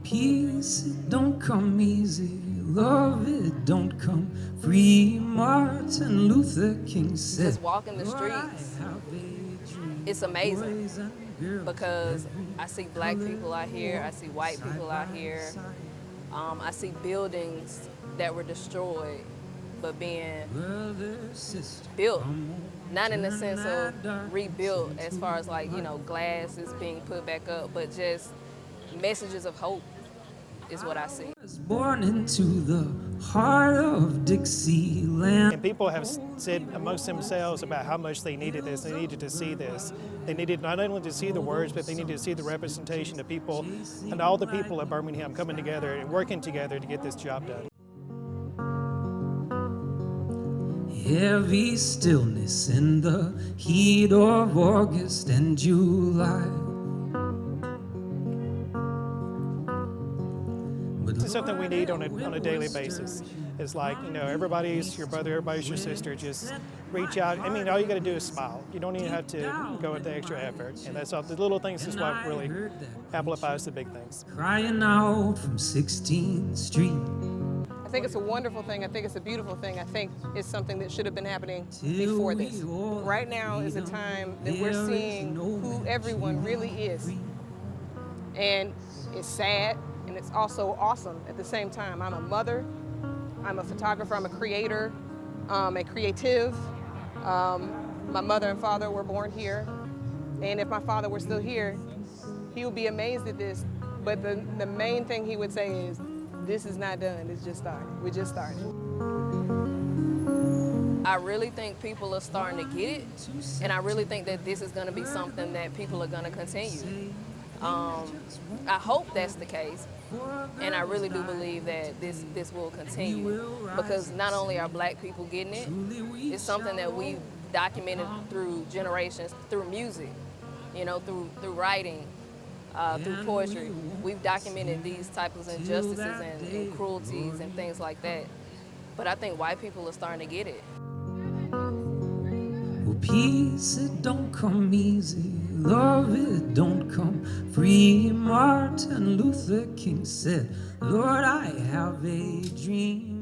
Peace, it don't come easy. Love, it don't come free. Martin Luther King said, Just walking the streets, it's amazing because I see black people out here, I see white people out here, I see buildings that were destroyed but being built, not in the sense of rebuilt as far as like, you know, glass is being put back up, but just messages of hope is what I see. Born into the heart of Dixieland. And people have said amongst themselves about how much they needed this. They needed to see this. They needed not only to see the words, but they needed to see the representation of people and all the people of Birmingham coming together and working together to get this job done. Heavy stillness in the heat of August and July. This is something we need on a daily basis. It's like, you know, everybody's your brother, everybody's your sister. Just reach out. I mean, all you got to do is smile. You don't even have to go with the extra effort. And that's all. The little things is what really amplifies the big things. Crying out from 16th Street. I think it's a wonderful thing. I think it's a beautiful thing. I think it's something that should have been happening before this. Right now is a time that we're seeing who everyone really is. And it's sad, and it's also awesome at the same time. I'm a mother, I'm a photographer, I'm a creator, a creative. My mother and father were born here, and if my father were still here, he would be amazed at this. But the main thing he would say is, this is not done, it's just started. We just started. I really think people are starting to get it, and I really think that this is going to be something that people are going to continue. I hope that's the case, and I really do believe that this will continue, because not only are black people getting it, it's something that we've documented through generations, through music, you know, through writing, through poetry. We've documented these types of injustices and cruelties and things like that, but I think white people are starting to get it. Well, peace, it don't come easy. Love, it don't come free. Martin Luther King said, Lord, I have a dream.